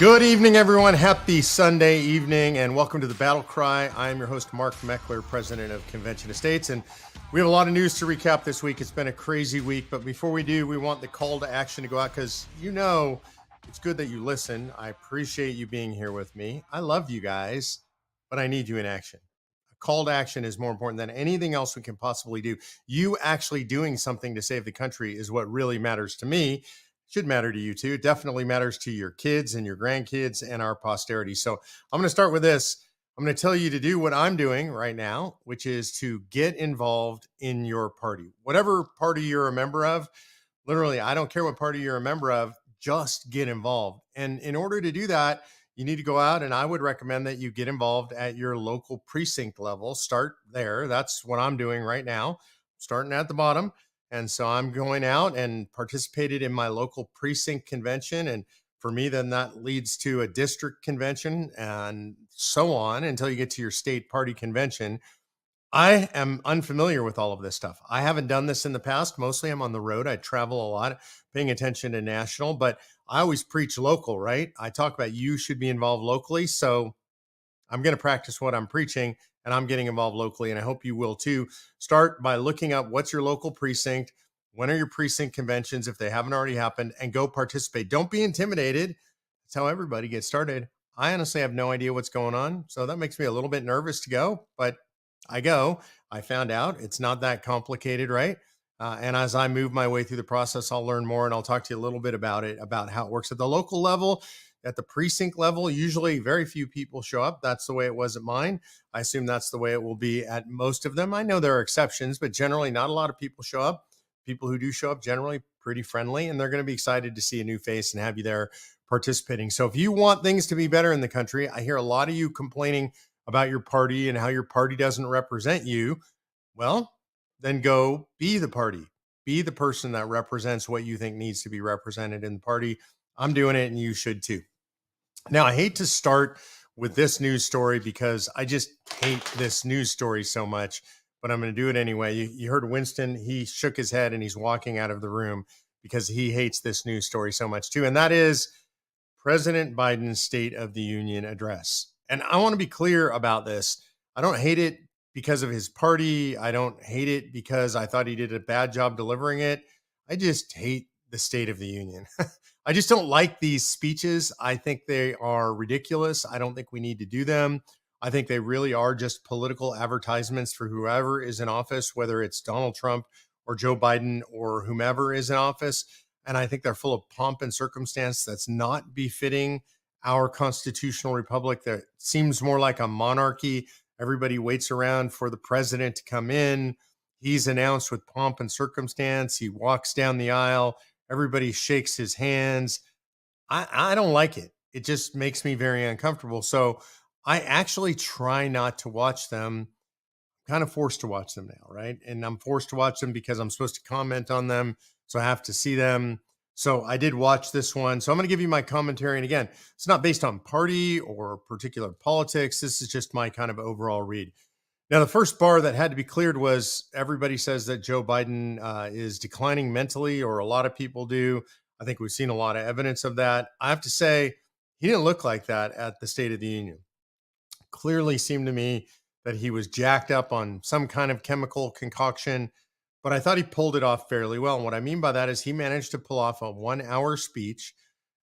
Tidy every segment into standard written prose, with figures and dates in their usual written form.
Good evening, everyone. Happy Sunday evening, and welcome to the BattleCry. I am your host, Mark Meckler, president of Convention Estates, and we have a lot of news to recap this week. It's been a crazy week, but before we do, we want the call to action to go out because it's good that you listen. I appreciate you being here with me. I love you guys, but I need you in action. A call to action is more important than anything else we can possibly do. You actually doing something to save the country is what really matters to me. Should matter to you too. It definitely matters to your kids and your grandkids and our posterity. So I'm going to start with this. I'm going to tell you to do what I'm doing right now, which is to get involved in your party. Whatever party you're a member of, literally, I don't care what party you're a member of, just get involved. And in order to do that, you need to go out, and I would recommend that you get involved at your local precinct level. Start there. That's what I'm doing right now, starting at the bottom. And so I'm going out and participated in my local precinct convention. And for me, then that leads to a district convention and so on until you get to your state party convention. I am unfamiliar with all of this stuff. I haven't done this in the past. Mostly I'm on the road. I travel a lot, paying attention to national, but I always preach local, right? I talk about you should be involved locally. So I'm going to practice what I'm preaching, and I'm getting involved locally, and I hope you will too. Start by looking up what's your local precinct, when are your precinct conventions if they haven't already happened, and go participate. Don't be intimidated. That's how everybody gets started. I honestly have no idea what's going on, so that makes me a little bit nervous to go, but I go. I found out it's not that complicated, right? And as I move my way through the process, I'll learn more, and I'll talk to you a little bit about it, about how it works at the local level. At the precinct level, usually very few people show up. That's the way it was at mine. I assume that's the way it will be at most of them. I know there are exceptions, but generally not a lot of people show up. People who do show up generally pretty friendly, and they're going to be excited to see a new face and have you there participating. So if you want things to be better in the country, I hear a lot of you complaining about your party and how your party doesn't represent you. Well, then go be the party. Be the person that represents what you think needs to be represented in the party. I'm doing it, and you should too. Now, I hate to start with this news story because I just hate this news story so much, but I'm going to do it anyway. You heard Winston, he shook his head and he's walking out of the room because he hates this news story so much too. And that is President Biden's State of the Union address. And I want to be clear about this. I don't hate it because of his party. I don't hate it because I thought he did a bad job delivering it. I just hate the State of the Union. I just don't like these speeches. I think they are ridiculous. I don't think we need to do them. I think they really are just political advertisements for whoever is in office, whether it's Donald Trump or Joe Biden or whomever is in office. And I think they're full of pomp and circumstance that's not befitting our constitutional republic. That seems more like a monarchy. Everybody waits around for the president to come in. He's announced with pomp and circumstance. He walks down the aisle. Everybody shakes his hands. I don't like it. It just makes me very uncomfortable. So I actually try not to watch them. I'm kind of forced to watch them now, right? And I'm forced to watch them because I'm supposed to comment on them. So I have to see them. So I did watch this one. So I'm going to give you my commentary. And again, it's not based on party or particular politics. This is just my kind of overall read. Now, the first bar that had to be cleared was everybody says that Joe Biden is declining mentally, or a lot of people do. I think we've seen a lot of evidence of that. I have to say, he didn't look like that at the State of the Union. Clearly seemed to me that he was jacked up on some kind of chemical concoction, but I thought he pulled it off fairly well. And what I mean by that is he managed to pull off a 1-hour speech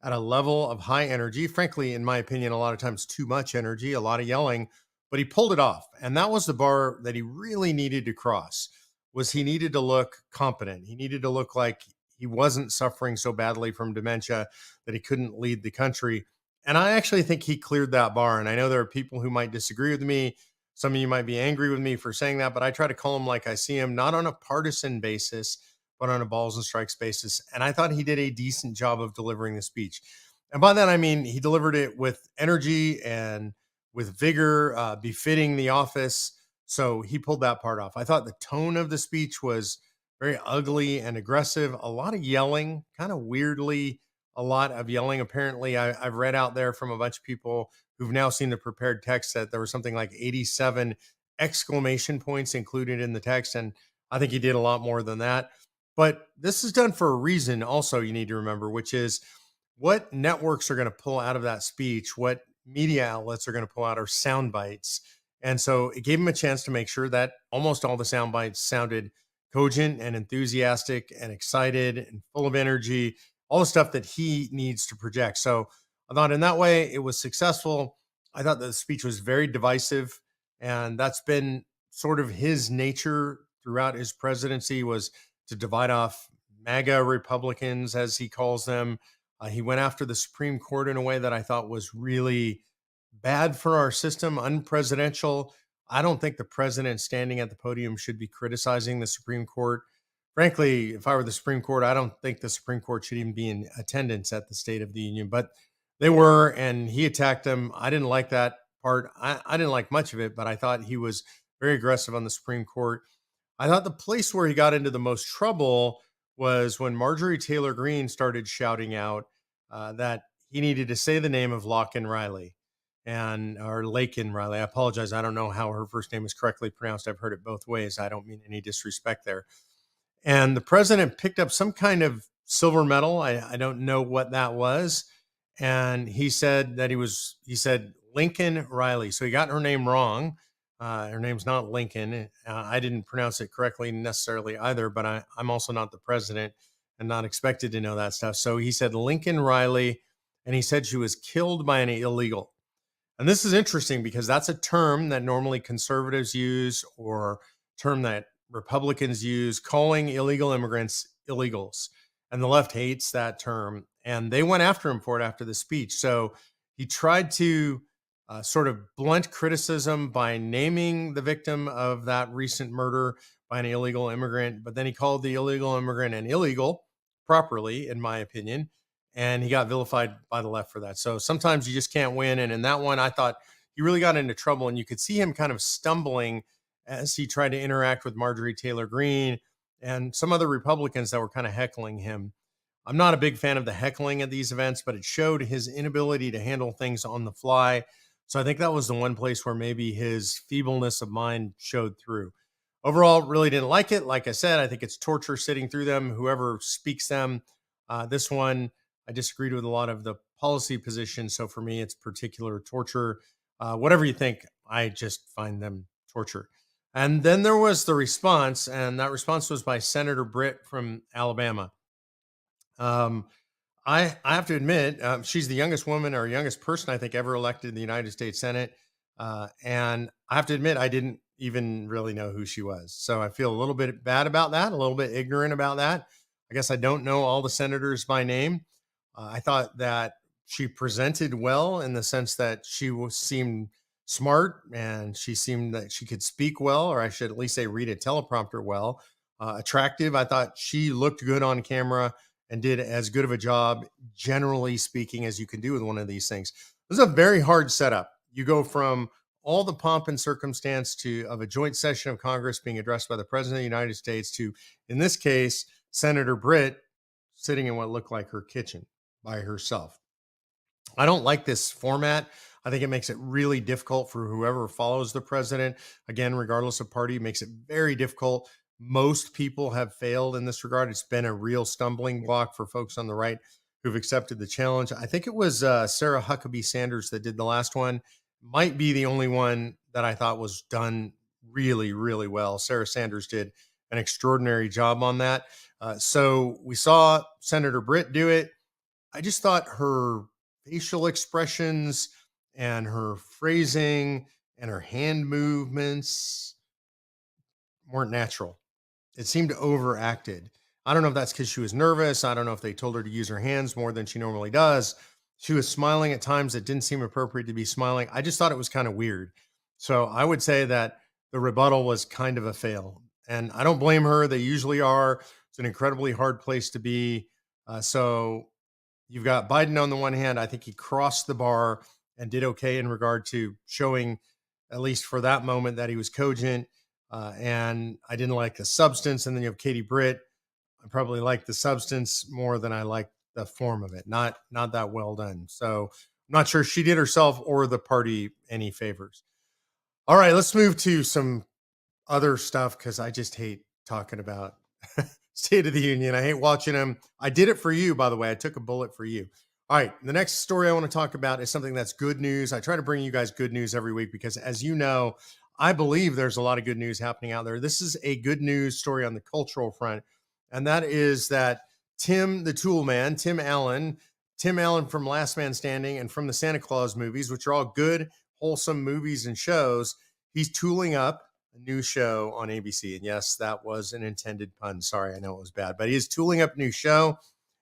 at a level of high energy. Frankly, in my opinion, a lot of times too much energy, a lot of yelling, but he pulled it off. And that was the bar that he really needed to cross. Was he needed to look competent. He needed to look like he wasn't suffering so badly from dementia that he couldn't lead the country. And I actually think he cleared that bar. And I know there are people who might disagree with me. Some of you might be angry with me for saying that, but I try to call him like I see him, not on a partisan basis, but on a balls and strikes basis. And I thought he did a decent job of delivering the speech. And by that, I mean, he delivered it with energy and with vigor, befitting the office. So he pulled that part off. I thought the tone of the speech was very ugly and aggressive, a lot of yelling, kind of weirdly, a lot of yelling. Apparently, I've read out there from a bunch of people who've now seen the prepared text that there was something like 87 exclamation points included in the text. And I think he did a lot more than that. But this is done for a reason also, you need to remember, which is what networks are going to pull out of that speech, what media outlets are going to pull out, are sound bites. And so it gave him a chance to make sure that almost all the sound bites sounded cogent and enthusiastic and excited and full of energy, all the stuff that he needs to project. So I thought in that way it was successful. I thought the speech was very divisive, and that's been sort of his nature throughout his presidency, was to divide off MAGA Republicans, as he calls them. He went after the Supreme Court in a way that I thought was really bad for our system, unpresidential. I don't think the president standing at the podium should be criticizing the Supreme Court. Frankly, if I were the Supreme Court, I don't think the Supreme Court should even be in attendance at the State of the Union, but they were, and he attacked them. I didn't like that part. I didn't like much of it, but I thought he was very aggressive on the Supreme Court. I thought the place where he got into the most trouble was when Marjorie Taylor Greene started shouting out that he needed to say the name of Locke Riley or Laken Riley. I apologize. I don't know how her first name is correctly pronounced. I've heard it both ways. I don't mean any disrespect there. And the president picked up some kind of silver medal. I don't know what that was. And he said that he said Lincoln Riley. So he got her name wrong. Her name's not Lincoln. I didn't pronounce it correctly necessarily either, but I'm also not the president and not expected to know that stuff. So he said Lincoln Riley, and he said she was killed by an illegal. And this is interesting because that's a term that normally conservatives use, or term that Republicans use, calling illegal immigrants illegals. And the left hates that term. And they went after him for it after the speech. So he tried to sort of blunt criticism by naming the victim of that recent murder by an illegal immigrant. But then he called the illegal immigrant an illegal properly, in my opinion. And he got vilified by the left for that. So sometimes you just can't win. And in that one, I thought he really got into trouble. And you could see him kind of stumbling as he tried to interact with Marjorie Taylor Greene and some other Republicans that were kind of heckling him. I'm not a big fan of the heckling at these events, but it showed his inability to handle things on the fly. So I think that was the one place where maybe his feebleness of mind showed through. Overall, really didn't like it. Like I said, I think it's torture sitting through them, whoever speaks them. This one, I disagreed with a lot of the policy positions. So for me, it's particular torture. Whatever you think, I just find them torture. And then there was the response, and that response was by Senator Britt from Alabama. I have to admit, she's the youngest woman or youngest person I think ever elected in the United States Senate. And I have to admit, I didn't even really know who she was. So I feel a little bit bad about that, a little bit ignorant about that. I guess I don't know all the senators by name. I thought that she presented well in the sense that seemed smart, and she seemed that she could speak well, or I should at least say read a teleprompter well. Attractive. I thought she looked good on camera and did as good of a job, generally speaking, as you can do with one of these things. This is a very hard setup. You go from all the pomp and circumstance of a joint session of Congress being addressed by the President of the United States to, in this case, Senator Britt sitting in what looked like her kitchen by herself. I don't like this format. I think it makes it really difficult for whoever follows the president. Again, regardless of party, it makes it very difficult. Most people have failed in this regard. It's been a real stumbling block for folks on the right who've accepted the challenge. I think it was Sarah Huckabee Sanders that did the last one. Might be the only one that I thought was done really, really well. Sarah Sanders did an extraordinary job on that. So we saw Senator Britt do it. I just thought her facial expressions and her phrasing and her hand movements weren't natural. It seemed overacted. I don't know if that's because she was nervous. I don't know if they told her to use her hands more than she normally does. She was smiling at times that didn't seem appropriate to be smiling. I just thought it was kind of weird. So I would say that the rebuttal was kind of a fail. And I don't blame her. They usually are. It's an incredibly hard place to be. So you've got Biden on the one hand. I think he crossed the bar and did okay in regard to showing, at least for that moment, that he was cogent. And I didn't like the substance. And then you have Katie Britt. I probably like the substance more than I like the form of it. Not that well done. So I'm not sure she did herself or the party any favors. All right, let's move to some other stuff because I just hate talking about State of the Union. I hate watching them. I did it for you, by the way. I took a bullet for you. All right. The next story I want to talk about is something that's good news. I try to bring you guys good news every week because, as you know, I believe there's a lot of good news happening out there. This is a good news story on the cultural front. And that is that Tim, the Tool Man, Tim Allen from Last Man Standing and from the Santa Claus movies, which are all good, wholesome movies and shows, he's tooling up a new show on ABC. And yes, that was an intended pun. Sorry, I know it was bad, but he is tooling up a new show.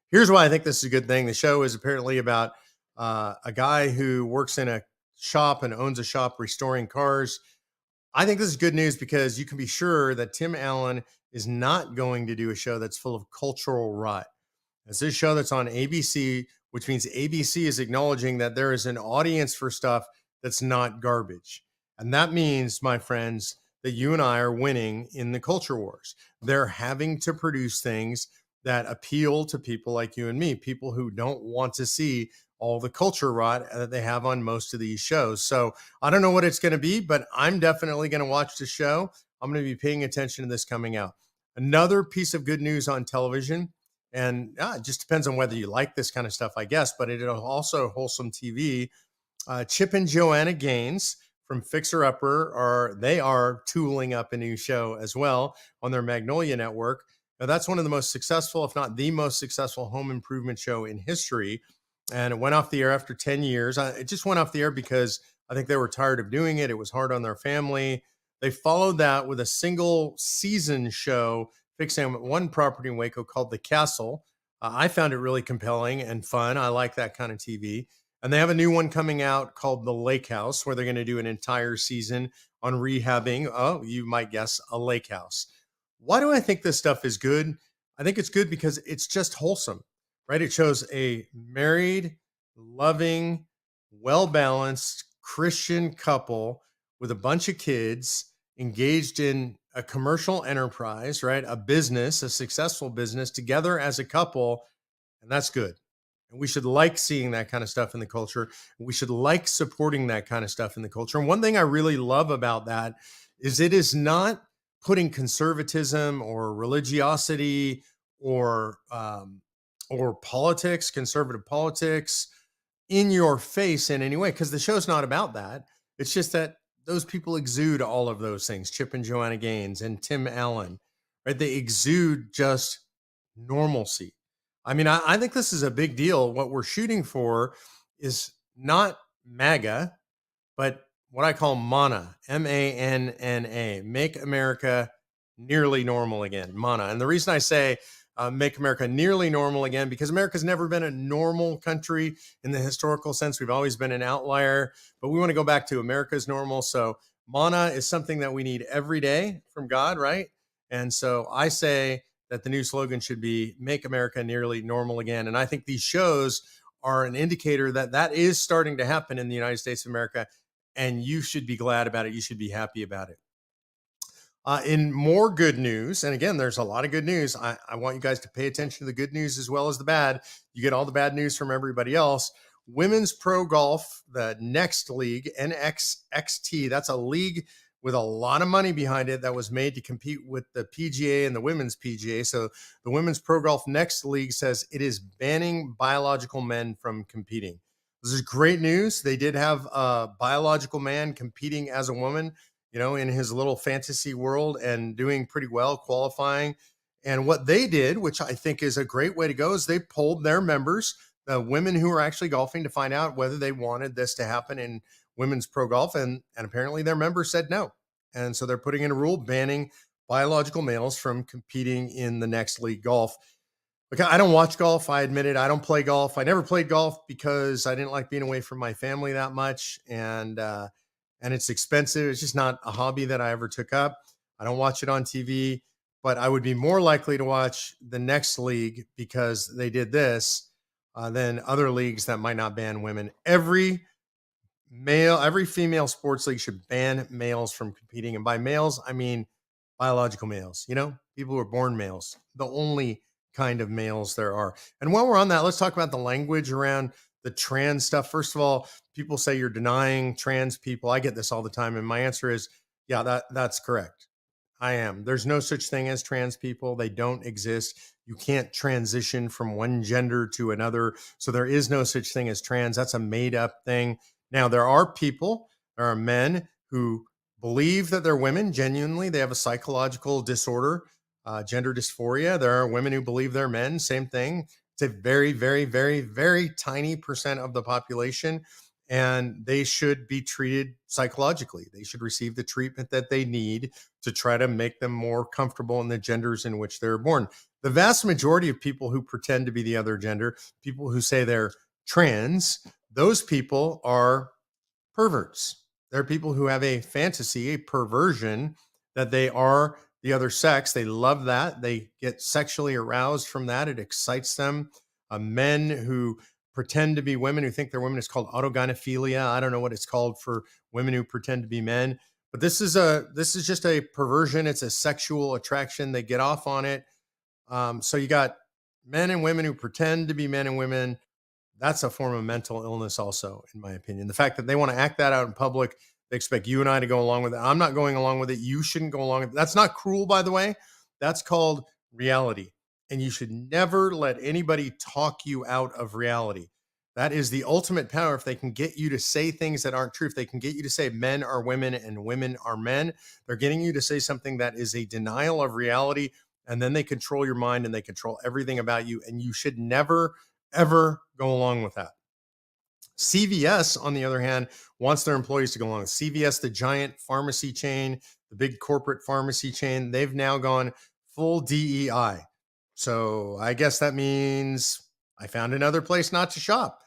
Here's why I think this is a good thing. The show is apparently about a guy who works in a shop and owns a shop restoring cars. I think this is good news because you can be sure that Tim Allen is not going to do a show that's full of cultural rot. It's this show that's on ABC, which means ABC is acknowledging that there is an audience for stuff that's not garbage. And that means, my friends, that you and I are winning in the culture wars. They're having to produce things that appeal to people like you and me, people who don't want to see all the culture rot that they have on most of these shows. So I don't know what it's going to be, but I'm definitely going to watch the show. I'm going to be paying attention to this coming out. Another piece of good news on television, and it just depends on whether you like this kind of stuff, I guess, but it is also wholesome TV. Chip and Joanna Gaines from Fixer Upper are tooling up a new show as well on their Magnolia Network. Now, that's one of the most successful, if not the most successful, home improvement show in history. And it went off the air after 10 years. It just went off the air because I think they were tired of doing it. It was hard on their family. They followed that with a single season show fixing on one property in Waco called The Castle. I found it really compelling and fun. I like that kind of TV. And they have a new one coming out called The Lake House, where they're going to do an entire season on rehabbing, oh, you might guess, a lake house. Why do I think this stuff is good? I think it's good because it's just wholesome, right? It shows a married, loving, well balanced Christian couple with a bunch of kids engaged in a commercial enterprise, right? A business, a successful business together as a couple. And that's good. And we should like seeing that kind of stuff in the culture. We should like supporting that kind of stuff in the culture. And one thing I really love about that is it is not putting conservatism or religiosity or politics, conservative politics, in your face in any way, because the show's not about that. It's just that those people exude all of those things. Chip and Joanna Gaines and Tim Allen, right? They exude just normalcy. I mean, I think this is a big deal. What we're shooting for is not MAGA, but what I call MANA, MANNA, Make America Nearly Normal Again, MANA. And the reason I say make America nearly normal again, because America's never been a normal country in the historical sense. We've always been an outlier, but we want to go back to America's normal. So MANA is something that we need every day from God, right? And so I say that the new slogan should be Make America Nearly Normal Again. And I think these shows are an indicator that that is starting to happen in the United States of America. And you should be glad about it. You should be happy about it. In more good news, and again, there's a lot of good news. I want you guys to pay attention to the good news as well as the bad. You get all the bad news from everybody else. Women's Pro Golf, the Next League, NXXT, that's a league with a lot of money behind it that was made to compete with the PGA and the Women's PGA. So the Women's Pro Golf Next League says it is banning biological men from competing. This is great news. They did have a biological man competing as a woman, in his little fantasy world and doing pretty well, qualifying. And what they did, which I think is a great way to go, is they polled their members, the women who are actually golfing, to find out whether they wanted this to happen in women's pro golf. And apparently their members said no. And so they're putting in a rule banning biological males from competing in the Next League Golf. Look, I don't watch golf. I admit it. I don't play golf. I never played golf because I didn't like being away from my family that much. And it's expensive. It's just not a hobby that I ever took up. I don't watch it on TV, but I would be more likely to watch the Next League because they did this than other leagues that might not ban women. Every female sports league should ban males from competing. And by males, I mean biological males, people who are born males, the only kind of males there are. And while we're on that, let's talk about the language around the trans stuff. First of all, people say you're denying trans people. I get this all the time. And my answer is, yeah, that's correct. I am. There's no such thing as trans people. They don't exist. You can't transition from one gender to another. So there is no such thing as trans. That's a made up thing. Now, there are men who believe that they're women genuinely. They have a psychological disorder, gender dysphoria. There are women who believe they're men, same thing. It's a very, very, very, very tiny percent of the population, and they should be treated psychologically. They should receive the treatment that they need to try to make them more comfortable in the genders in which they're born. The vast majority of people who pretend to be the other gender, people who say they're trans, those people are perverts. They're people who have a fantasy, a perversion that they are the other sex. They love that. They get sexually aroused from that. It excites them. Men who pretend to be women, who think they're women, is called autogynephilia. I don't know what it's called for women who pretend to be men, but this is just a perversion. It's a sexual attraction. They get off on it. So you got men and women who pretend to be men and women. That's a form of mental illness also, in my opinion. The fact that they want to act that out in public, they expect you and I to go along with it. I'm not going along with it. You shouldn't go along with it. That's not cruel, by the way. That's called reality. And you should never let anybody talk you out of reality. That is the ultimate power. If they can get you to say things that aren't true, if they can get you to say men are women and women are men, they're getting you to say something that is a denial of reality. And then they control your mind and they control everything about you. And you should never, ever go along with that. CVS, on the other hand, wants their employees to go along. CVS, the giant pharmacy chain, the big corporate pharmacy chain, they've now gone full DEI. So I guess that means I found another place not to shop.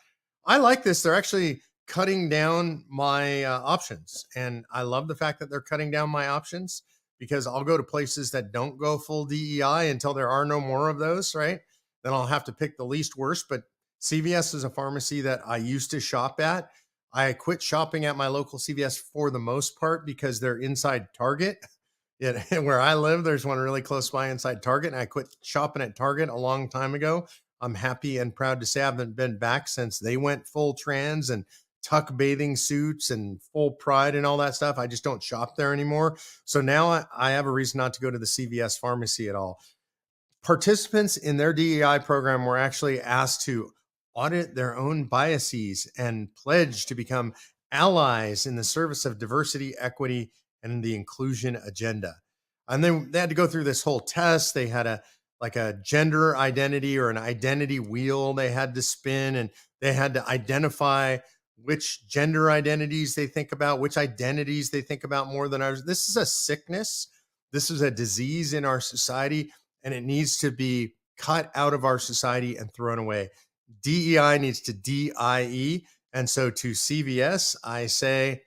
I like this. They're actually cutting down my options. And I love the fact that they're cutting down my options, because I'll go to places that don't go full DEI until there are no more of those, right? Then I'll have to pick the least worst. But CVS is a pharmacy that I used to shop at. I quit shopping at my local CVS for the most part because they're inside Target. Where I live, there's one really close by inside Target, and I quit shopping at Target a long time ago. I'm happy and proud to say I haven't been back since they went full trans and tuck bathing suits and full pride and all that stuff. I just don't shop there anymore. So now I have a reason not to go to the CVS pharmacy at all. Participants in their DEI program were actually asked to audit their own biases and pledge to become allies in the service of diversity, equity, and the inclusion agenda. And then they had to go through this whole test. They had a gender identity or an identity wheel they had to spin, and they had to identify which gender identities they think about, which identities they think about more than ours. This is a sickness. This is a disease in our society, and it needs to be cut out of our society and thrown away. DEI needs to DIE. And so to CVS, I say,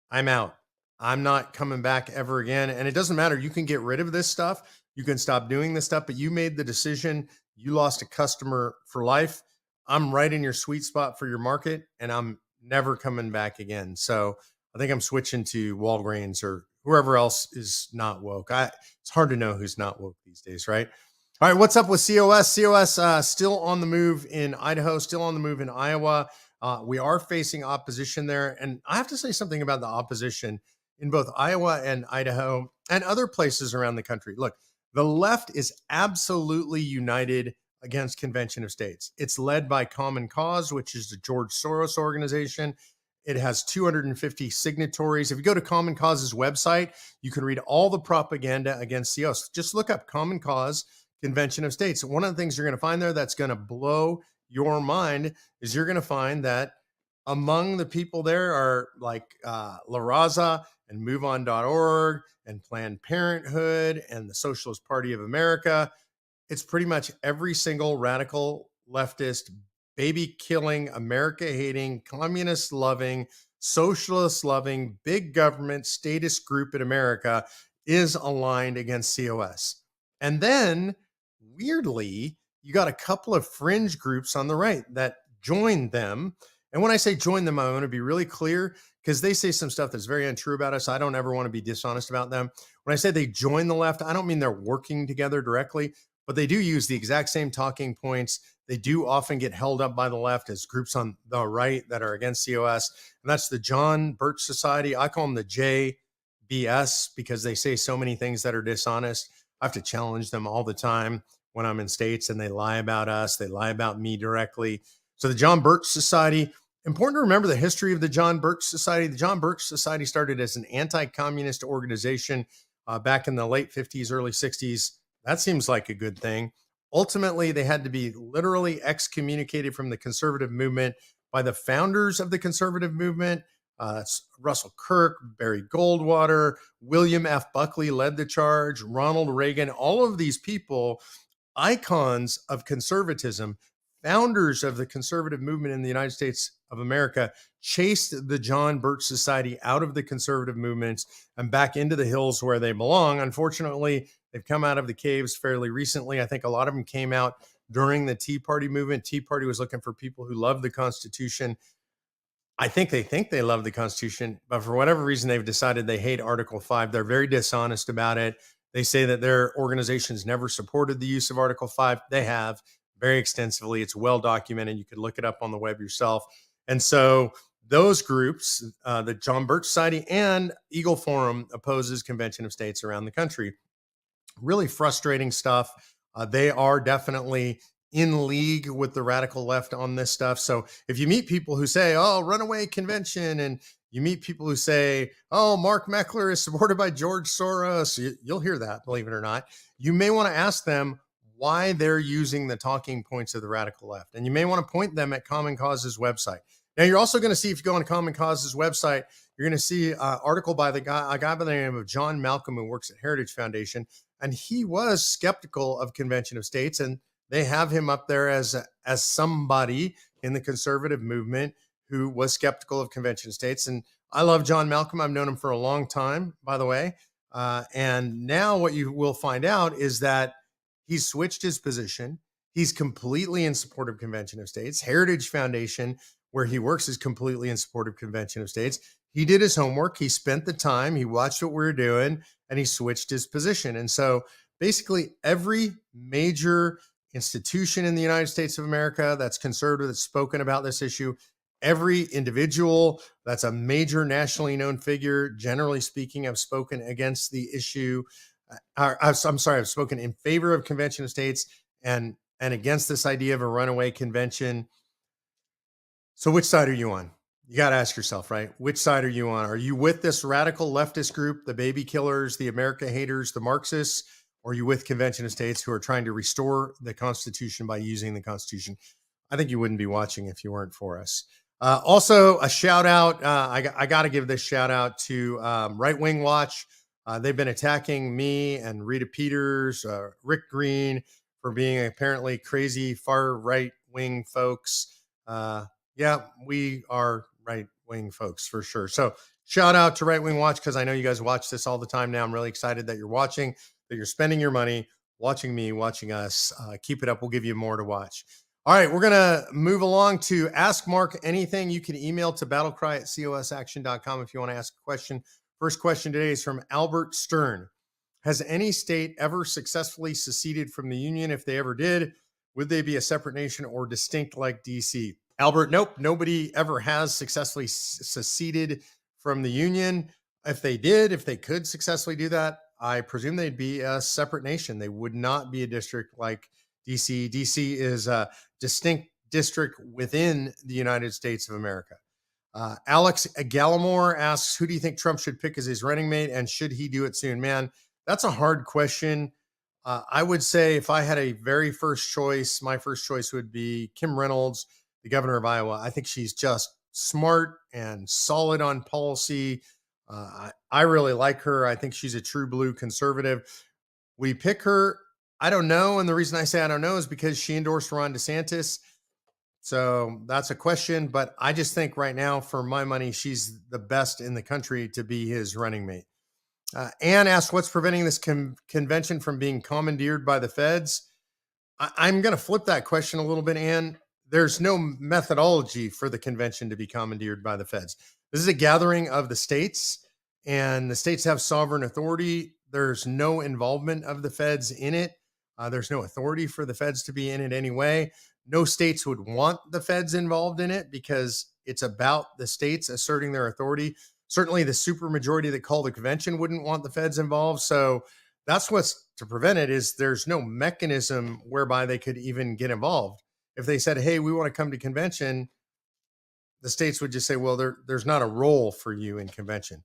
I'm out. I'm not coming back ever again. And it doesn't matter. You can get rid of this stuff. You can stop doing this stuff, but you made the decision. You lost a customer for life. I'm right in your sweet spot for your market, and I'm never coming back again. So I think I'm switching to Walgreens or whoever else is not woke. It's hard to know who's not woke these days, right? All right, what's up with COS? COS still on the move in Idaho, still on the move in Iowa. We are facing opposition there. And I have to say something about the opposition in both Iowa and Idaho and other places around the country. Look, the left is absolutely united against Convention of States. It's led by Common Cause, which is the George Soros organization. It has 250 signatories. If you go to Common Cause's website, you can read all the propaganda against COS. Just look up Common Cause Convention of States. One of the things you're going to find there that's going to blow your mind is you're going to find that among the people there are like La Raza and MoveOn.org and Planned Parenthood and the Socialist Party of America. It's pretty much every single radical leftist, baby-killing, America-hating, communist-loving, socialist-loving, big government, statist group in America is aligned against COS. And then, weirdly, you got a couple of fringe groups on the right that joined them. And when I say join them, I want to be really clear because they say some stuff that's very untrue about us. I don't ever want to be dishonest about them. When I say they join the left, I don't mean they're working together directly, but they do use the exact same talking points. They do often get held up by the left as groups on the right that are against COS. And that's the John Birch Society. I call them the JBS because they say so many things that are dishonest. I have to challenge them all the time. when I'm in states, and they lie about us. They lie about me directly. So the John Birch Society, important to remember the history of the John Birch Society. The John Birch Society started as an anti-communist organization back in the late 50s, early 60s. That seems like a good thing. Ultimately, they had to be literally excommunicated from the conservative movement by the founders of the conservative movement. Russell Kirk, Barry Goldwater, William F. Buckley led the charge, Ronald Reagan, all of these people, icons of conservatism, founders of the conservative movement in the United States of America, chased the John Birch Society out of the conservative movements and back into the hills where they belong. Unfortunately, they've come out of the caves fairly recently. I think a lot of them came out during the Tea Party movement. Tea Party was looking for people who love the Constitution. I think they love the Constitution, but for whatever reason, they've decided they hate Article 5. They're very dishonest about it. They say that their organizations never supported the use of Article 5. They have very extensively. It's well documented. You could look it up on the web yourself. And so those groups, the John Birch Society and Eagle Forum, opposes Convention of States around the country. Really frustrating stuff. They are definitely in league with the radical left on this stuff. So if you meet people who say, oh, runaway convention, and you meet people who say, oh, Mark Meckler is supported by George Soros, you'll hear that, believe it or not. You may want to ask them why they're using the talking points of the radical left. And you may want to point them at Common Cause's website. Now, you're also going to see, if you go on Common Cause's website, you're going to see an article by a guy by the name of John Malcolm, who works at Heritage Foundation. And he was skeptical of Convention of States, and they have him up there as somebody in the conservative movement who was skeptical of Convention of States. And I love John Malcolm. I've known him for a long time, by the way. And now what you will find out is that he's switched his position. He's completely in support of Convention of States. Heritage Foundation, where he works, is completely in support of Convention of States. He did his homework. He spent the time. He watched what we were doing, and he switched his position. And so basically every major institution in the United States of America that's conservative, that's spoken about this issue, every individual that's a major nationally known figure, generally speaking, have spoken against the issue. I've spoken in favor of Convention of States and against this idea of a runaway convention. So which side are you on? You got to ask yourself, right? Which side are you on? Are you with this radical leftist group, the baby killers, the America haters, the Marxists? Or are you with Convention of States, who are trying to restore the Constitution by using the Constitution? I think you wouldn't be watching if you weren't for us. Also, a shout out. I got to give this shout out to Right Wing Watch. They've been attacking me and Rita Peters, Rick Green, for being apparently crazy far right wing folks. Yeah, we are right wing folks for sure. So shout out to Right Wing Watch, because I know you guys watch this all the time now. I'm really excited that you're watching, that you're spending your money watching me, watching us. Keep it up. We'll give you more to watch. All right, we're going to move along to Ask Mark Anything. You can email to battlecry@cosaction.com if you want to ask a question. First question today is from Albert Stern. Has any state ever successfully seceded from the Union? If they ever did, would they be a separate nation or distinct like DC? Albert, nope. Nobody ever has successfully seceded from the Union. If they did, if they could successfully do that, I presume they'd be a separate nation. They would not be a district like DC. DC is a distinct district within the United States of America. Alex Gallimore asks, who do you think Trump should pick as his running mate, and should he do it soon? Man, that's a hard question. I would say if I had a very first choice, my first choice would be Kim Reynolds, the governor of Iowa. I think she's just smart and solid on policy. I really like her. I think she's a true blue conservative. We pick her. I don't know. And the reason I say I don't know is because she endorsed Ron DeSantis. So that's a question. But I just think right now, for my money, she's the best in the country to be his running mate. Ann asked, what's preventing this convention from being commandeered by the feds? I'm going to flip that question a little bit, Ann. There's no methodology for the convention to be commandeered by the feds. This is a gathering of the states, and the states have sovereign authority. There's no involvement of the feds in it. There's no authority for the feds to be in it anyway. No states would want the feds involved in it because it's about the states asserting their authority. Certainly the supermajority that called the convention wouldn't want the feds involved. So That's what's to prevent it is there's no mechanism whereby they could even get involved. If they said, hey, we want to come to convention, the states would just say, well, there's not a role for you in convention.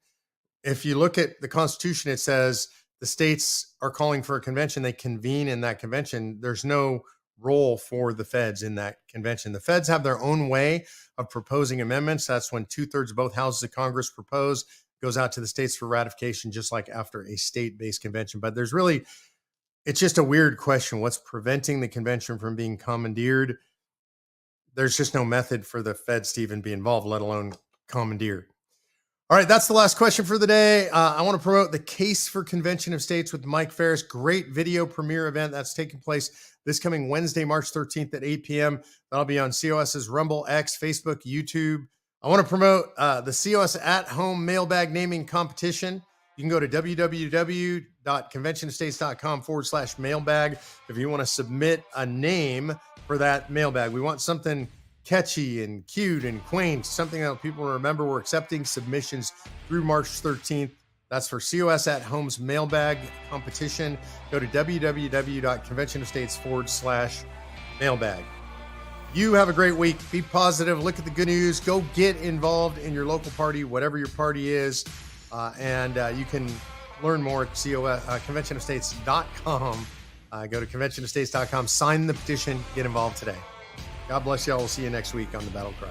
If you look at the Constitution, it says the states are calling for a convention, they convene in that convention. There's no role for the feds in that convention. The feds have their own way of proposing amendments. That's when 2/3 of both houses of Congress propose, goes out to the states for ratification, just like after a state-based convention. But it's just a weird question. What's preventing the convention from being commandeered? There's just no method for the feds to even be involved, let alone commandeer. All right, that's the last question for the day. I want to promote the Case for Convention of States with Mike Ferris. Great video premiere event that's taking place this coming Wednesday, March 13th at 8 p.m. That'll be on COS's Rumble, X, Facebook, YouTube. I want to promote the COS at home mailbag naming competition. You can go to www.conventionofstates.com/mailbag if you want to submit a name for that mailbag. We want something catchy and cute and quaint, something that people remember. We're accepting submissions through March 13th. That's for COS at Home's mailbag competition. Go to www.conventionofstates.com/mailbag. You have a great week. Be positive. Look at the good news. Go get involved in your local party, whatever your party is. And you can learn more at conventionofstates.com. Go to conventionofstates.com, sign the petition, get involved today. God bless y'all. We'll see you next week on the Battle Cry.